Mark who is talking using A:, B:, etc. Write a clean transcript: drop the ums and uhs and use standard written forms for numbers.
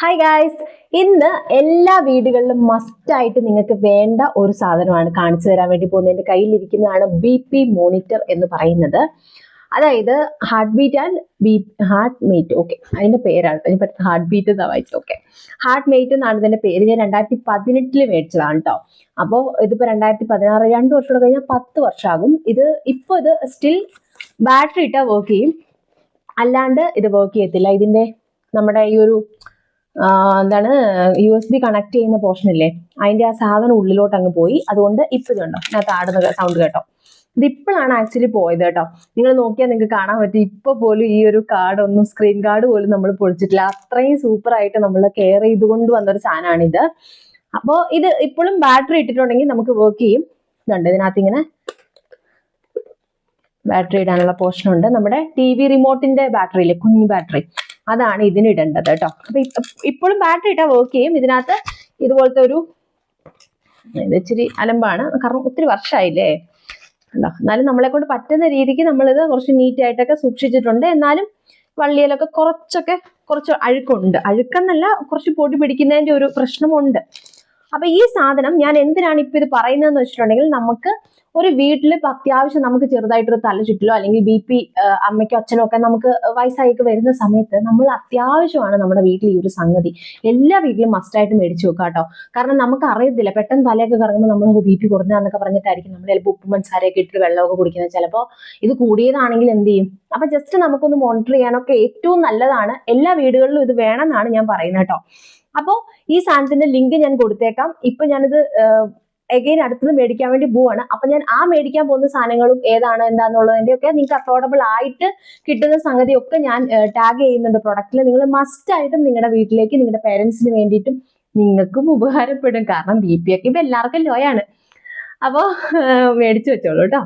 A: Hi guys, ഇന്ന് എല്ലാ വീടുകളിലും മസ്റ്റായിട്ട് നിങ്ങൾക്ക് വേണ്ട ഒരു സാധനമാണ് കാണിച്ചു തരാൻ വേണ്ടി പോകുന്നത്. എൻ്റെ കയ്യിലിരിക്കുന്നതാണ് BP മോണിറ്റർ എന്ന് പറയുന്നത്. അതായത് heart beat and heart mate. Okay, അതിന്റെ പേരാണ് ഇപ്പൊ ഹാർട്ട് ബീറ്റ് എന്നാ വായിച്ചത്. ഓക്കെ, ഹാർട്ട് മേറ്റ് എന്നാണ് ഇതിന്റെ പേര്. ഞാൻ 2018 മേടിച്ചതാണ് കേട്ടോ. അപ്പോൾ ഇതിപ്പോ 2016, 2 വർഷം കഴിഞ്ഞാൽ 10 വർഷമാകും. ഇത് സ്റ്റിൽ ബാറ്ററി ഇട്ടാൽ വർക്ക് ചെയ്യും, അല്ലാണ്ട് ഇത് വർക്ക് ചെയ്യത്തില്ല. ഇതിന്റെ നമ്മുടെ ഈ ഒരു എന്താണ് USB കണക്ട് ചെയ്യുന്ന പോർഷൻ ഇല്ലേ, അതിന്റെ ആ സാധനം ഉള്ളിലോട്ട് അങ്ങ് പോയി. അതുകൊണ്ട് ഇപ്പൊ ഇതുണ്ടോ ഇതിനകത്ത് ആടുന്ന സൗണ്ട് കേട്ടോ. ഇത് ഇപ്പോഴാണ് ആക്ച്വലി പോയത് കേട്ടോ. നിങ്ങൾ നോക്കിയാൽ നിങ്ങൾക്ക് കാണാൻ പറ്റും, ഇപ്പൊ പോലും ഈ ഒരു കാർഡൊന്നും, സ്ക്രീൻ കാർഡ് പോലും നമ്മൾ പൊളിച്ചിട്ടില്ല. അത്രയും സൂപ്പർ ആയിട്ട് നമ്മൾ കെയർ ചെയ്തുകൊണ്ട് വന്നൊരു സാധനമാണിത്. അപ്പോൾ ഇത് ഇപ്പോഴും ബാറ്ററി ഇട്ടിട്ടുണ്ടെങ്കിൽ നമുക്ക് വർക്ക് ചെയ്യും. ഇതുണ്ട്, ഇതിനകത്ത് ഇങ്ങനെ ബാറ്ററി ഇടാനുള്ള പോർഷൻ ഉണ്ട്. നമ്മുടെ TV റിമോട്ടിന്റെ ബാറ്ററി ഇല്ലേ, കുഞ്ഞു ബാറ്ററി, അതാണ് ഇതിന് ഇടേണ്ടത് കേട്ടോ. അപ്പൊ ഇപ്പോഴും ബാറ്ററി ഇട്ടാൽ വർക്ക് ചെയ്യും. ഇതിനകത്ത് ഇതുപോലത്തെ ഒരു, ഇത് ഇച്ചിരി അലമ്പാണ്, കാരണം ഒത്തിരി വർഷമായില്ലേ ഉണ്ടോ. എന്നാലും നമ്മളെ കൊണ്ട് പറ്റുന്ന രീതിക്ക് നമ്മളിത് കുറച്ച് നീറ്റ് ആയിട്ടൊക്കെ സൂക്ഷിച്ചിട്ടുണ്ട്. എന്നാലും വള്ളിയിലൊക്കെ കുറച്ച് അഴുക്കുണ്ട്. അഴുക്കെന്നല്ല, കുറച്ച് പൊടി പിടിക്കുന്നതിന്റെ ഒരു പ്രശ്നമുണ്ട്. അപ്പൊ ഈ സാധനം ഞാൻ എന്തിനാണ് ഇപ്പൊ ഇത് പറയുന്നതെന്ന് വെച്ചിട്ടുണ്ടെങ്കിൽ, നമുക്ക് ഒരു വീട്ടിൽ അത്യാവശ്യം നമുക്ക് ചെറുതായിട്ടൊരു തല ചുറ്റിലോ അല്ലെങ്കിൽ BP അമ്മയ്ക്കോ അച്ഛനോ ഒക്കെ നമുക്ക് വയസ്സായിക്ക് വരുന്ന സമയത്ത് നമ്മൾ അത്യാവശ്യമാണ് നമ്മുടെ വീട്ടിൽ ഈ ഒരു സംഗതി എല്ലാ വീട്ടിലും മസ്റ്റായിട്ട് മേടിച്ചു വെക്കുക കേട്ടോ. കാരണം നമുക്ക് അറിയത്തില്ല, പെട്ടെന്ന് തലയൊക്കെ കറങ്ങുമ്പോൾ നമ്മൾ BP കുറഞ്ഞാന്നൊക്കെ പറഞ്ഞിട്ടായിരിക്കും നമ്മൾ ചിലപ്പോൾ ഉപ്പ് പഞ്ചസാരയൊക്കെ ഇട്ട് വെള്ളമൊക്കെ കുടിക്കുന്നത്. ചിലപ്പോൾ ഇത് കൂടിയതാണെങ്കിൽ എന്ത് ചെയ്യും. അപ്പൊ ജസ്റ്റ് നമുക്കൊന്ന് മോണിറ്റർ ചെയ്യാനൊക്കെ ഏറ്റവും നല്ലതാണ്. എല്ലാ വീടുകളിലും ഇത് വേണമെന്നാണ് ഞാൻ പറയുന്നത് കേട്ടോ. അപ്പോൾ ഈ സാധനത്തിന്റെ ലിങ്ക് ഞാൻ കൊടുത്തേക്കാം. ഇപ്പൊ ഞാനിത് എഗെയിൻ അടുത്തത് മേടിക്കാൻ വേണ്ടി പോവാണ്. അപ്പൊ ഞാൻ ആ മേടിക്കാൻ പോകുന്ന സാധനങ്ങളും ഏതാണ് എന്താന്നുള്ളതിന്റെ ഒക്കെ നിങ്ങൾക്ക് അഫോർഡബിൾ ആയിട്ട് കിട്ടുന്ന സംഗതിയൊക്കെ ഞാൻ ടാഗ് ചെയ്യുന്നുണ്ട് പ്രൊഡക്റ്റിൽ. നിങ്ങൾ മസ്റ്റ് ആയിട്ടും നിങ്ങളുടെ വീട്ടിലേക്ക്, നിങ്ങളുടെ പേരൻസിന് വേണ്ടിയിട്ടും നിങ്ങൾക്കും ഉപകാരപ്പെടും. കാരണം BP ഒക്കെ ഇപ്പൊ എല്ലാവർക്കും ലോയാണ്. അപ്പോൾ മേടിച്ചു വെച്ചോളൂ കേട്ടോ.